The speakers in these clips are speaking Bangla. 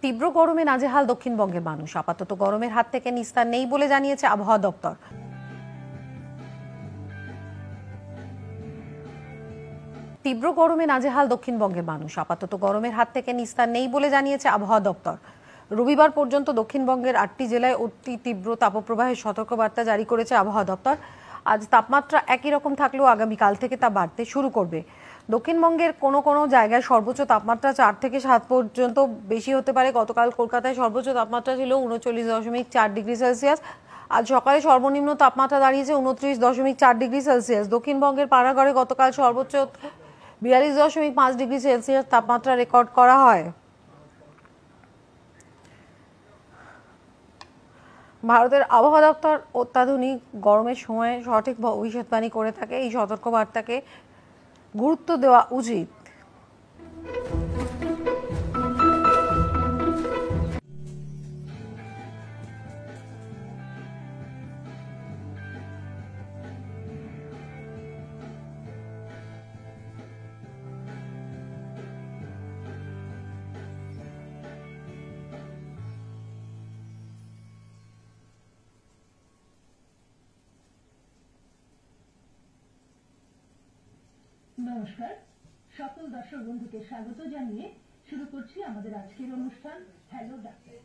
তীব্র গরমে নাজেহাল দক্ষিণবঙ্গের মানুষ। আপাতত গরমের হাত থেকে নিস্তার নেই বলে জানিয়েছে আবহাওয়া দপ্তর। তীব্র গরমে নাজেহাল দক্ষিণবঙ্গের মানুষ। আপাতত গরমের হাত থেকে নিস্তার নেই বলে জানিয়েছে আবহাওয়া দপ্তর। রবিবার পর্যন্ত দক্ষিণবঙ্গের 8টি জেলায় অতি তীব্র তাপপ্রবাহের সতর্কবার্তা জারি করেছে আবহাওয়া দপ্তর। আজ তাপমাত্রা একই রকম থাকলেও আগামীকাল থেকে তা বাড়তে শুরু করবে। দক্ষিণবঙ্গের কোনো কোনো জায়গায় সর্বোচ্চ তাপমাত্রা 4 থেকে 7 পর্যন্ত বেশি হতে পারে। গতকাল কলকাতায় সর্বোচ্চ তাপমাত্রা ছিল 39.4 ডিগ্রি সেলসিয়াস। আজ সকালে সর্বনিম্ন তাপমাত্রা দাঁড়িয়েছে 29.4 ডিগ্রি সেলসিয়াস। দক্ষিণবঙ্গের পানাগড়ে গতকাল সর্বোচ্চ 42.5 ডিগ্রি সেলসিয়াস তাপমাত্রা রেকর্ড করা হয়। ভারতের আবহাওয়া দপ্তর অত্যাধুনিক গরমের সময় সঠিক ভবিষ্যৎবাণী করে থাকে। এই সতর্কবার্তাকে গুরুত্ব দেওয়া উচিত। নমস্কার, সকল দর্শক বন্ধুকে স্বাগত জানিয়ে শুরু করছি আমাদের আজকের অনুষ্ঠান হ্যালো ডাক্তার।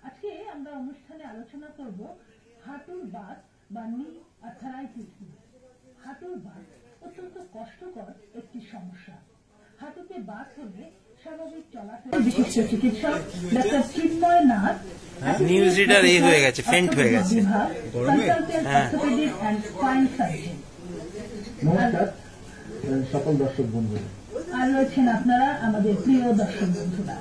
আজকে আমরা অনুষ্ঠানে আলোচনা করব হাঁটুর বাত বা নি আর্থারাইটিস নিয়ে। হাঁটুর বাত অত্যন্ত কষ্টকর একটি সমস্যা। হাঁটুতে বাত হলে স্বাভাবিক চলাফেরা বিশিষ্ট চিকিৎসক doctor Chinmoy Nath news reader এই হয়ে গেছে, ফেন্ট হয়ে গেছে। Consultant orthopaedic and spine surgeon. নমস্কার সকল দর্শক বন্ধু, আর রয়েছেন আপনারা আমাদের প্রিয় দর্শক বন্ধুরা।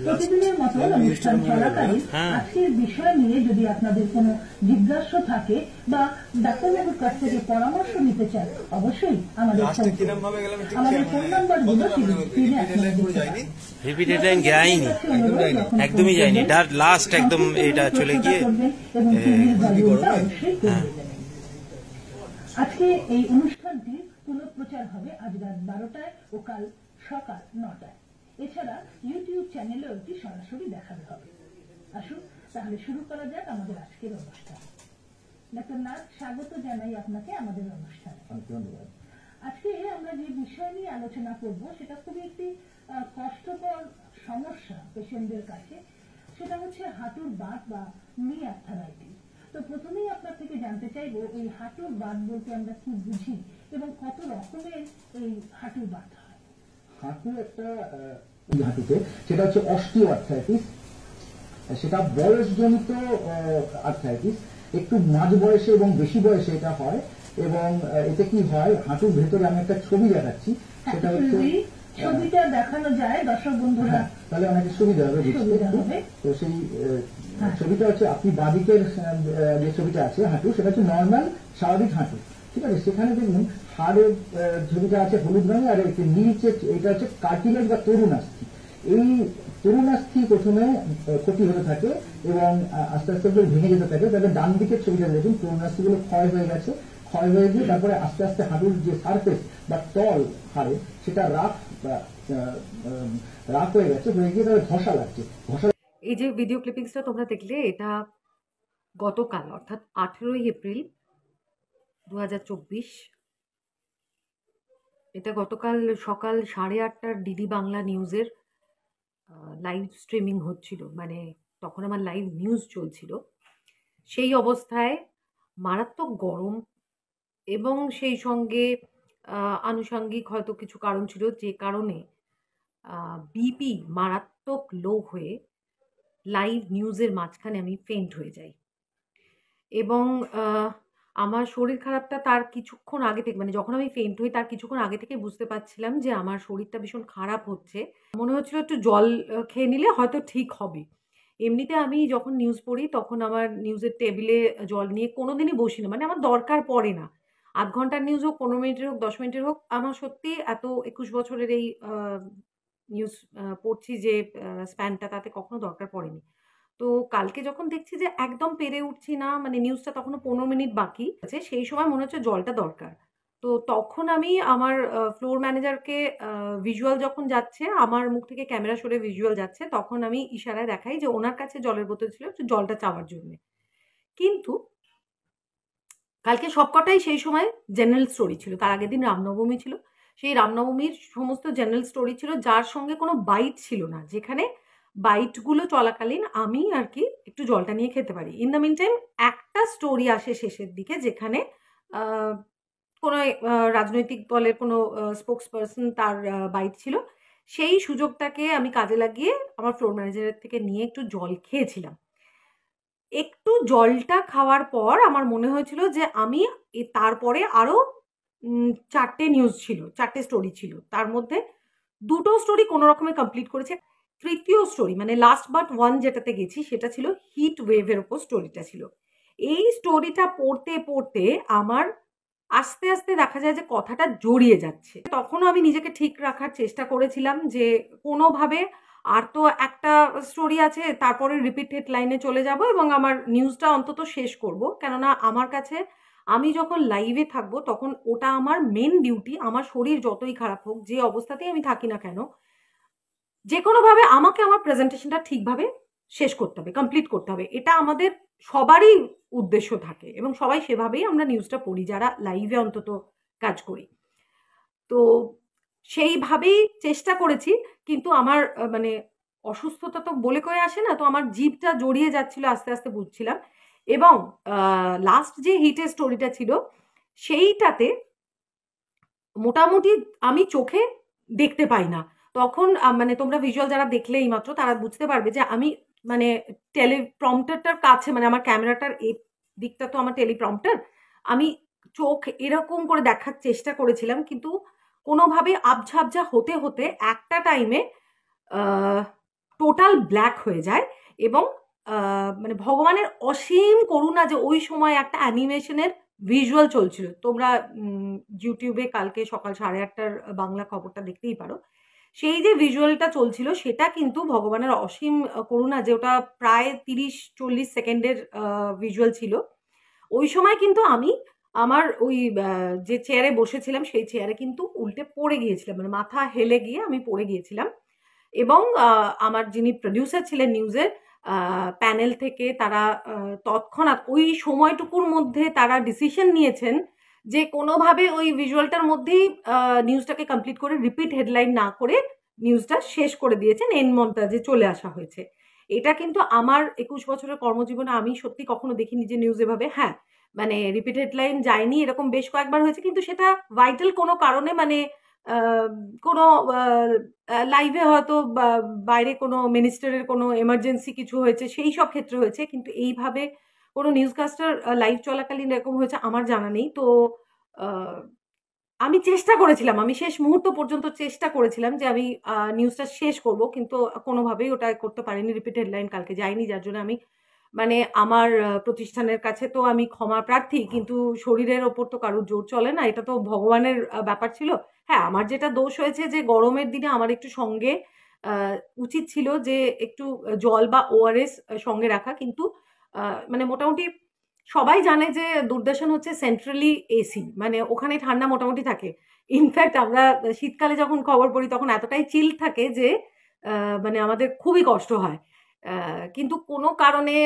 প্রতিদিনের মতো অনুষ্ঠান চলাকালীন আজকের বিষয় নিয়ে যদি আপনাদের কোনো জিজ্ঞাসা থাকে বা ডাক্তারবাবুর কাছ থেকে পরামর্শ নিতে চান, অবশ্যই আমাদের ফোন নাম্বারগুলো স্ক্রিনে আপনারা দেখতে পাবেন। রিপিটেড লাইন যায়নি, একদমই যায়নি, ডার লাস্ট একদম এটা চলে গিয়ে আজকে এই অনুষ্ঠানটি পুনঃপ্রচার হবে আজ রাত 12টায় ও কাল সকাল 9টায়। এছাড়া ইউটিউব চ্যানেলেও এটি সরাসরি দেখানো হবে। আসুন তাহলে শুরু করা যাক আমাদের আজকের অনুষ্ঠান। ডাক্তার নাথ, স্বাগত জানাই আপনাকে আমাদের অনুষ্ঠানে। ধন্যবাদ। আজকে আমরা যে বিষয় নিয়ে আলোচনা করব সেটা খুবই একটি কষ্টকর সমস্যা পেশেন্টদের কাছে। সেটা হচ্ছে হাঁটুর বাত বা নি আর্থারাইটিস। তো প্রথমেই আপনার থেকে জানতে চাইবো এই হাঁটুর বাত বলতে আমরা কি বুঝি এবং কত রকমের এই হাঁটুর বাত হয়। হাঁটু একটা হাঁটুতে সেটা হচ্ছে অস্টিও আর্থ্রাইটিস। সেটা বয়সজনিত আর্থ্রাইটিস। একটু মাঝ বয়সে এবং বেশি বয়সে এটা হয় এবং এতে কি হয়, হাঁটুর ভেতরে আমি একটা ছবি দেখাচ্ছি, সেটা হচ্ছে ছবিটা দেখানো যায় দর্শক বন্ধুরা, তাহলে অনেক সুবিধা হবে বুঝতে। তো সেই ছবিটা হচ্ছে আপনি বাঁদিকের যে ছবিটা আছে হাঁটু, সেটা হচ্ছে নর্মাল স্বাভাবিক হাঁটু, ঠিক আছে। সেখানে দেখুন হাড়ের ছবিটা আছে হলুদ রঙে, আর নিচে এটা হচ্ছে কার্টিলেজ বা তরুণাস্থি। এই তরুণাস্থি প্রথমে ক্ষতি হতে থাকে এবং আস্তে আস্তে ভেঙে যেতে থাকে। তাহলে ডান দিকের ছবিটা দেখুন, তরুণাস্থিগুলো ক্ষয় হয়ে গেছে, ক্ষয় হয়ে গিয়ে তারপরে আস্তে আস্তে হাঁটুর যে সারফেস বা তল হাড়ে সেটা রাফ হয়ে গেছে, হয়ে গিয়ে তাহলে ঘষা লাগছে। এই যে ভিডিও ক্লিপিংসটা তোমরা দেখলে, এটা গতকাল অর্থাৎ 18ই এপ্রিল 2024। এটা গতকাল সকাল 8:30টার ডিডি বাংলা নিউজের লাইভ স্ট্রিমিং হচ্ছিল, মানে তখন আমার লাইভ নিউজ চলছিল। সেই অবস্থায় মারাত্মক গরম এবং সেই সঙ্গে আনুষঙ্গিক হয়তো কিছু কারণ ছিল, যে কারণে বিপি মারাত্মক লো হয়ে লাইভ নিউজের মাঝখানে আমি ফেন্ট হয়ে যাই। এবং আমার শরীর খারাপটা তার কিছুক্ষণ আগে থেকে, মানে যখন আমি ফেন্ট হই তার কিছুক্ষণ আগে থেকে বুঝতে পারছিলাম যে আমার শরীরটা ভীষণ খারাপ হচ্ছে। মনে হচ্ছিল একটু জল খেয়ে নিলে হয়তো ঠিক হবে। এমনিতে আমি যখন নিউজ পড়ি তখন আমার নিউজের টেবিলে জল নিয়ে কোনোদিনই বসি না, মানে আমার দরকার পড়ে না। আধ ঘন্টার নিউজ হোক, 15 মিনিটের হোক, 10 মিনিটের হোক, আমার সত্যি এত 21 বছরের এই নিউজ পড়ছি যে স্প্যানটা, তাতে কখনো দরকার পড়েনি। তো কালকে যখন দেখছি যে একদম পেরে উঠছি না, মানে নিউজটা তখনও 15 মিনিট বাকি আছে, সেই সময় মনে হচ্ছে জলটা দরকার। তো তখন আমি আমার ফ্লোর ম্যানেজারকে ভিজুয়াল যখন যাচ্ছে, আমার মুখ থেকে ক্যামেরা সরে ভিজুয়াল যাচ্ছে, তখন আমি ইশারায় দেখাই যে ওনার কাছে জলের বোতল ছিল, একটু জলটা চাওয়ার জন্যে। কিন্তু কালকে সবকটাই সেই সময় জেনারেল স্টোরি ছিল। তার আগের দিন রামনবমী ছিল। সেই রামনবমীর সমস্ত জেনারেল স্টোরি ছিল, যার সঙ্গে কোনো বাইট ছিল না, যেখানে বাইটগুলো চলাকালীন আমি আর কি একটু জলটা নিয়ে খেতে পারি। ইন দ্য মিন টাইম একটা স্টোরি আসে শেষের দিকে, যেখানে কোনো রাজনৈতিক দলের কোনো স্পোক্স পার্সন, তার বাইট ছিল। সেই সুযোগটাকে আমি কাজে লাগিয়ে আমার ফ্লোর ম্যানেজারের থেকে নিয়ে একটু জল খেয়েছিলাম। একটু জলটা খাওয়ার পর আমার মনে হয়েছিল যে আমি তারপরে আরও 4টে নিউজ ছিল, 4টে স্টোরি ছিল। তার মধ্যে 2টো স্টোরি কোনো রকমে কমপ্লিট করেছে। তৃতীয় স্টোরি মানে লাস্ট বাট ওয়ান যেটাতে গেছি, সেটা ছিল হিট ওয়েভের ওপর স্টোরিটা ছিল। এই স্টোরিটা পড়তে পড়তে আমার আস্তে আস্তে দেখা যায় যে কথাটা জড়িয়ে যাচ্ছে। তখনও আমি নিজেকে ঠিক রাখার চেষ্টা করেছিলাম যে কোনোভাবে আর তো একটা স্টোরি আছে, তারপরে রিপিট হেডলাইনে চলে যাব এবং আমার নিউজটা অন্তত শেষ করব। কেননা আমার কাছে, আমি যখন লাইভে থাকবো তখন ওটা আমার মেন ডিউটি। আমার শরীর যতই খারাপ হোক, যে অবস্থাতেই আমি থাকি না কেন, যে কোনোভাবে আমাকে আমার প্রেজেন্টেশনটা ঠিকভাবে শেষ করতে হবে, কমপ্লিট করতে হবে। এটা আমাদের সবারই উদ্দেশ্য থাকে এবং সবাই সেভাবেই আমরা নিউজটা পড়ি, যারা লাইভে অন্তত কাজ করি। তো সেইভাবেই চেষ্টা করেছি, কিন্তু আমার মানে অসুস্থতা তো বলে কয়ে আসে না, তো আমার জিভটা জড়িয়ে যাচ্ছিল, আস্তে আস্তে বুঝছিলাম। এবং লাস্ট যে হিটের স্টোরিটা ছিল, সেইটাতে মোটামুটি আমি চোখে দেখতে পাই না। তখন মানে তোমরা ভিজুয়াল যারা দেখলে এইমাত্র, তারা বুঝতে পারবে যে আমি মানে টেলিপ্রম্পটারটার কাছে, মানে আমার ক্যামেরাটার এই দিকটা তো আমার টেলিপ্রম্পটার, আমি চোখ এরকম করে দেখার চেষ্টা করেছিলাম, কিন্তু কোনোভাবে আবঝা আবঝা হতে হতে একটা টাইমে টোটাল ব্ল্যাক হয়ে যায়। এবং মানে ভগবানের অসীম করুণা যে ওই সময় একটা অ্যানিমেশনের ভিজুয়াল চলছিল। তোমরা ইউটিউবে কালকে সকাল 8:30টার বাংলা খবরটা দেখতেই পারো। সেই যে ভিজুয়ালটা চলছিল, সেটা কিন্তু ভগবানের অসীম করুণা, যে ওটা প্রায় 30-40 সেকেন্ডের ভিজুয়াল ছিল। ওই সময় কিন্তু আমি আমার ওই যে চেয়ারে বসেছিলাম, সেই চেয়ারে কিন্তু উল্টে পড়ে গিয়েছিলাম, মানে মাথা হেলে গিয়ে আমি পড়ে গিয়েছিলাম। এবং আমার যিনি প্রডিউসার ছিলেন নিউজের প্যানেল থেকে, তারা তৎক্ষণাৎ ওই সময়টুকুর মধ্যে তারা ডিসিশন নিয়েছেন যে কোনোভাবে ওই ভিজুয়ালটার মধ্যেই নিউজটাকে কমপ্লিট করে রিপিট হেডলাইন না করে নিউজটা শেষ করে দিয়েছেন, এন্ড মন্তাজে চলে আসা হয়েছে। এটা কিন্তু আমার 21 বছরের কর্মজীবনে আমি সত্যি কখনো দেখিনি যে নিউজ এভাবে, হ্যাঁ মানে রিপিট হেডলাইন যায়নি এরকম বেশ কয়েকবার হয়েছে, কিন্তু সেটা ভাইটাল কোনো কারণে, মানে কোনো লাইভে হয়তো বাইরে কোনো মিনিস্টারের কোনো এমার্জেন্সি কিছু হয়েছে, সেই সব ক্ষেত্রে হয়েছে। কিন্তু এইভাবে কোনো নিউজকাস্টার লাইভ চলাকালীন এরকম হয়েছে আমার জানা নেই। তো আমি চেষ্টা করেছিলাম, আমি শেষ মুহূর্ত পর্যন্ত চেষ্টা করেছিলাম যে আমি নিউজটা শেষ করব, কিন্তু কোনোভাবেই ওটা করতে পারিনি। রিপিট হেডলাইন কালকে যায়নি, যার জন্য আমি মানে আমার প্রতিষ্ঠানের কাছে তো আমি ক্ষমা প্রার্থী, কিন্তু শরীরের ওপর তো কারোর জোর চলে না, এটা তো ভগবানের ব্যাপার ছিল। হ্যাঁ, আমার যেটা দোষ হয়েছে যে গরমের দিনে আমার একটু সঙ্গে উচিত ছিল যে একটু জল বা ওআরএস সঙ্গে রাখা, কিন্তু মানে মোটামুটি সবাই জানে যে দূরদর্শন হচ্ছে সেন্ট্রালি এসি, মানে ওখানে ঠান্ডা মোটামুটি থাকে। ইনফ্যাক্ট আমরা শীতকালে যখন খবর পড়ি তখন এতটাই চিল থাকে যে মানে আমাদের খুবই কষ্ট হয়। কিন্তু কোনো কারণে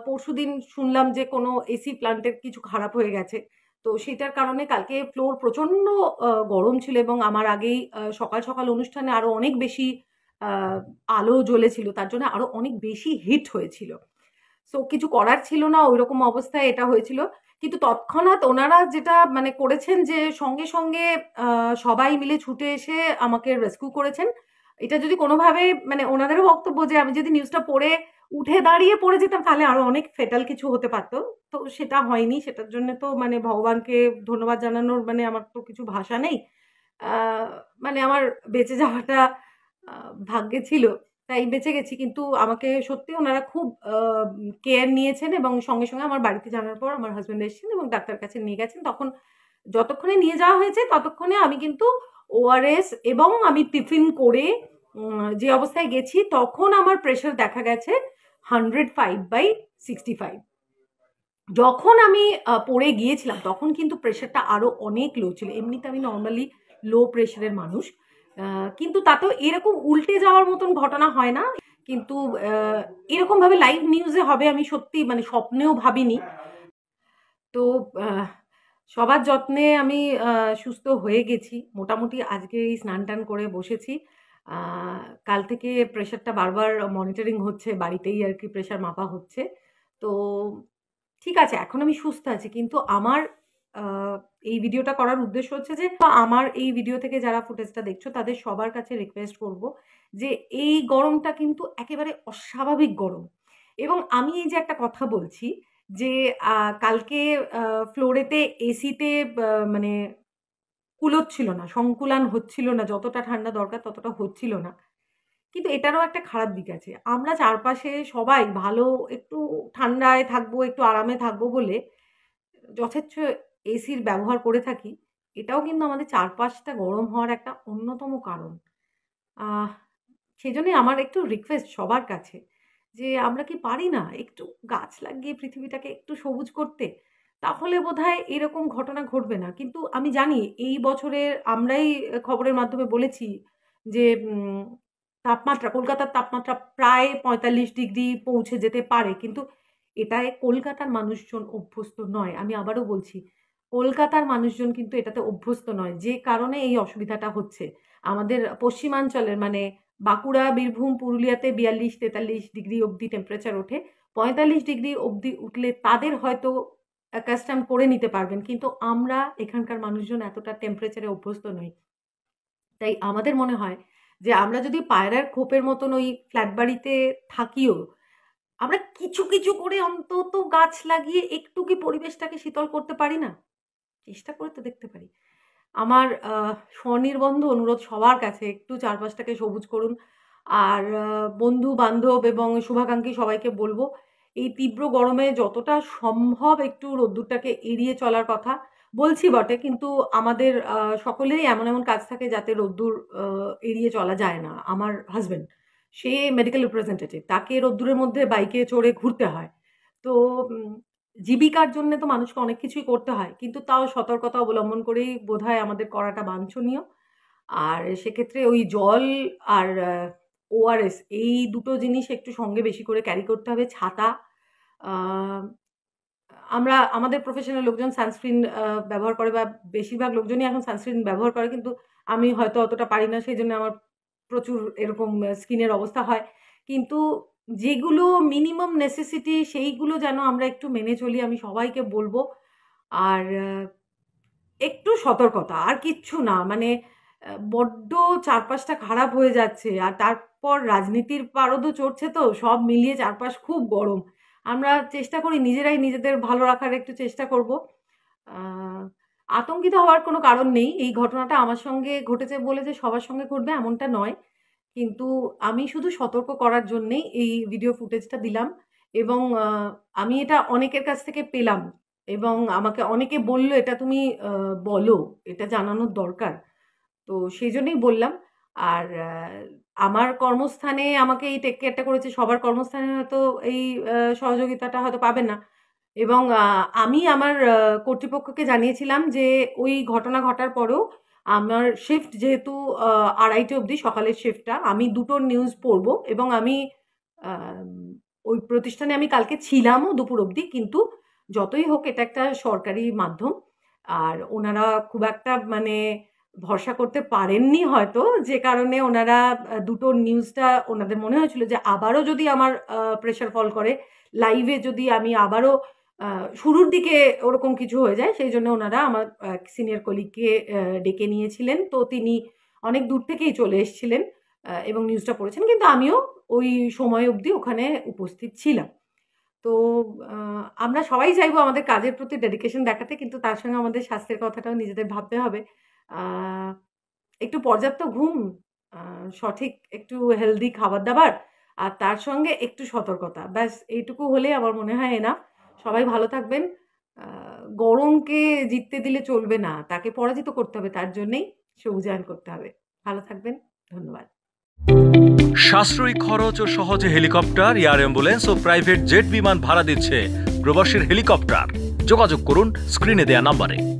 পরশুদিন শুনলাম যে কোনো এসি প্লান্টের কিছু খারাপ হয়ে গেছে। তো সেটার কারণে কালকে ফ্লোর প্রচণ্ড গরম ছিল এবং আমার আগেই সকাল সকাল অনুষ্ঠানে আরও অনেক বেশি আলো জ্বলেছিল, তার জন্য আরও অনেক বেশি হিট হয়েছিল। সো কিছু করার ছিল না, ওইরকম অবস্থায় এটা হয়েছিল। কিন্তু তৎক্ষণাৎ ওনারা যেটা মানে করেছেন যে সঙ্গে সঙ্গে সবাই মিলে ছুটে এসে আমাকে রেস্কিউ করেছেন। এটা যদি কোনোভাবে, মানে ওনাদেরও বক্তব্য যে আমি যদি নিউজটা পড়ে উঠে দাঁড়িয়ে পড়ে যেতাম তাহলে আরো অনেক ফেটাল কিছু হতে পারতো, তো সেটা হয়নি। সেটার জন্য তো মানে ভগবানকে ধন্যবাদ জানানোর মানে আমার তো কিছু ভাষা নেই। মানে আমার বেঁচে যাওয়াটা ভাগ্যে ছিল, তাই বেঁচে গেছি। কিন্তু আমাকে সত্যি ওনারা খুব কেয়ার নিয়েছেন এবং সঙ্গে সঙ্গে আমার বাড়িতে জানার পর আমার হাজব্যান্ড এসেছেন এবং ডাক্তার কাছে নিয়ে গেছেন। তখন যতক্ষণে নিয়ে যাওয়া হয়েছে ততক্ষণে আমি কিন্তু ওআরএস এবং আমি টিফিন করে যে অবস্থায় গেছি, তখন আমার প্রেশার দেখা গেছে 105/65। যখন আমি পড়ে গিয়েছিলাম তখন কিন্তু প্রেশারটা আরও অনেক লো ছিল। এমনিতে আমি নর্মালি লো প্রেশারের মানুষ, কিন্তু তাতেও এরকম উল্টে যাওয়ার মতন ঘটনা হয় না। কিন্তু এরকমভাবে লাইভ নিউজে হবে আমি সত্যি মানে স্বপ্নেও ভাবিনি। তো সবার যত্নে আমি সুস্থ হয়ে গেছি মোটামুটি। আজকে এই স্নান টান করে বসেছি। কাল থেকে প্রেশারটা বারবার মনিটরিং হচ্ছে, বাড়িতেই আর কি প্রেশার মাপা হচ্ছে। তো ঠিক আছে, এখন আমি সুস্থ আছি। কিন্তু আমার এই ভিডিওটা করার উদ্দেশ্য হচ্ছে যে আমার এই ভিডিও থেকে যারা ফুটেজটা দেখছো তাদের সবার কাছে রিকোয়েস্ট করব যে এই গরমটা কিন্তু একেবারে অস্বাভাবিক গরম। এবং আমি এই যে একটা কথা বলছি যে কালকে ফ্লোরেতে এসিতে মানে কুলোচ্ছিল না, সংকুলান হচ্ছিল না, যতটা ঠান্ডা দরকার ততটা হচ্ছিল না। কিন্তু এটারও একটা খারাপ দিক আছে। আমরা চারপাশে সবাই ভালো একটু ঠান্ডায় থাকবো, একটু আরামে থাকবো বলে যথেচ্ছ এসির ব্যবহার করে থাকি। এটাও কিন্তু আমাদের চারপাশটা গরম হওয়ার একটা অন্যতম কারণ। আহ সেজন্যই আমার একটু রিকোয়েস্ট সবার কাছে যে আমরা কি পারি না একটু গাছ লাগিয়ে পৃথিবীটাকে একটু সবুজ করতে? তাহলে বোধহয় এরকম ঘটনা ঘটবে না। কিন্তু আমি জানি এই বছরের আমরাই খবরের মাধ্যমে বলেছি যে তাপমাত্রা, কলকাতার তাপমাত্রা প্রায় ৪৫ ডিগ্রি পৌঁছে যেতে পারে। কিন্তু এটায় কলকাতার মানুষজন অভ্যস্ত নয়। আমি আবারও বলছি, কলকাতার মানুষজন কিন্তু এটাতে অভ্যস্ত নয়। যে কারণে এই অসুবিধাটা হচ্ছে। আমাদের পশ্চিমাঞ্চলের মানে বাঁকুড়া, বীরভূম, পুরুলিয়াতে ৪২-৪৩ ডিগ্রি অবধি টেম্পারেচার ওঠে। ৪৫ ডিগ্রি অবধি উঠলে তাদের হয়তো অ্যাকাস্টম করে নিতে পারবেন। কিন্তু আমরা এখানকার মানুষজন এতটা টেম্পারেচারে অভ্যস্ত নই। তাই আমাদের মনে হয় যে আমরা যদি পায়রার খোপের মতন ওই ফ্ল্যাট বাড়িতে থাকিও, আমরা কিছু কিছু করে অন্তত গাছ লাগিয়ে একটু কি পরিবেশটাকে শীতল করতে পারি না? চেষ্টা করে তো দেখতে পারি। আমার স্বনির্বন্ধ অনুরোধ সবার কাছে, একটু চারপাশটাকে সবুজ করুন। আর বন্ধু-বান্ধব এবং শুভাকাঙ্ক্ষী সবাইকে বলব, এই তীব্র গরমে যতটা সম্ভব একটু রোদ্দুরটাকে এড়িয়ে চলার কথা। বলছি বটে, কিন্তু আমাদের সকলেরই এমন এমন কাজ থাকে যাতে রোদ্দুর এড়িয়ে চলা যায় না। আমার হাসব্যান্ড, সে মেডিকেল রিপ্রেজেন্টেটিভ, তাকে রোদ্দুরের মধ্যে বাইকে চড়ে ঘুরতে হয়। তো জীবিকার জন্যে তো মানুষকে অনেক কিছুই করতে হয়, কিন্তু তাও সতর্কতা অবলম্বন করেই বোধহয় আমাদের করাটা বাঞ্ছনীয়। আর সেক্ষেত্রে ওই জল আর ওআরএস এই দুটো জিনিস একটু সঙ্গে বেশি করে ক্যারি করতে হবে। ছাতা, আমরা আমাদের প্রফেশনাল লোকজন সানস্ক্রিন ব্যবহার করে, বা বেশিরভাগ লোকজনই এখন সানস্ক্রিন ব্যবহার করে, কিন্তু আমি হয়তো অতটা পারি না, সেই জন্য আমার প্রচুর এরকম স্কিনের অবস্থা হয়। কিন্তু যেগুলো মিনিমাম নেসেসিটি সেইগুলো যেন আমরা একটু মেনে চলি, আমি সবাইকে বলবো। আর একটু সতর্কতা, আর কিচ্ছু না। মানে বড্ড চারপাশটা খারাপ হয়ে যাচ্ছে, আর তারপর রাজনীতির পারদও চড়ছে, তো সব মিলিয়ে চারপাশ খুব গরম। আমরা চেষ্টা করি নিজেরাই নিজেদের ভালো রাখার একটু চেষ্টা করব। আতঙ্কিত হওয়ার কোনো কারণ নেই। এই ঘটনাটা আমার সঙ্গে ঘটেছে বলে যে সবার সঙ্গে ঘটবে এমনটা নয়। কিন্তু আমি শুধু সতর্ক করার জন্যেই এই ভিডিও ফুটেজটা দিলাম। এবং আমি এটা অনেকের কাছ থেকে পেলাম এবং আমাকে অনেকে বলল, এটা তুমি বলো, এটা জানানোর দরকার। তো সেই জন্যই বললাম। আর আমার কর্মস্থানে আমাকে এই টেক কেয়ারটা করেছে, সবার কর্মস্থানে হয়তো এই সহযোগিতাটা হয়তো পাবেন না। এবং আমি আমার কর্তৃপক্ষকে জানিয়েছিলাম যে ওই ঘটনা ঘটার পরেও আমার শিফট যেহেতু 2:30 অবধি, সকালের শিফটটা, আমি দুটোর নিউজ পড়বো এবং আমি ওই প্রতিষ্ঠানে আমি কালকে ছিলামও দুপুর অবধি। কিন্তু যতই হোক এটা একটা সরকারি মাধ্যম, আর ওনারা খুব একটা মানে ভরসা করতে পারেননি হয়তো, যে কারণে ওনারা দুটোর নিউজটা ওনাদের মনে হয়েছিল যে আবারও যদি আমার প্রেশার ফল করে, লাইভে যদি আমি আবারও শুরুর দিকে ওরকম কিছু হয়ে যায়, সেই জন্য ওনারা আমার সিনিয়র কলিগকে ডেকে নিয়েছিলেন। তো তিনি অনেক দূর থেকেই চলে এসেছিলেন এবং নিউজটা পড়েছেন, কিন্তু আমিও ওই সময় অবধি ওখানে উপস্থিত ছিলাম। তো আমরা সবাই চাইবো আমাদের কাজের প্রতি ডেডিকেশন দেখাতে, কিন্তু তার সঙ্গে আমাদের স্বাস্থ্যের কথাটাও নিজেদের ভাবতে হবে। একটু পর্যাপ্ত ঘুম, সঠিক একটু হেলদি খাবার দাবার, আর তার সঙ্গে একটু সতর্কতা, ব্যাস এইটুকু হলেই আমার মনে হয় এনাফ। সবাই ভালো থাকবেন। গরমকে জিততে দিলে চলবে না, তাকে পরাজিত করতে হবে, তার জন্যেই সবুজায়ন করতে হবে। ভালো থাকবেন, ধন্যবাদ। সাশ্রয়ী খরচ ও সহজে হেলিকপ্টার, এয়ার অ্যাম্বুলেন্স ও প্রাইভেট জেট বিমান ভাড়া দিচ্ছে প্রবাসীর হেলিকপ্টার। যোগাযোগ করুন স্ক্রিনে দেয়া নম্বরে।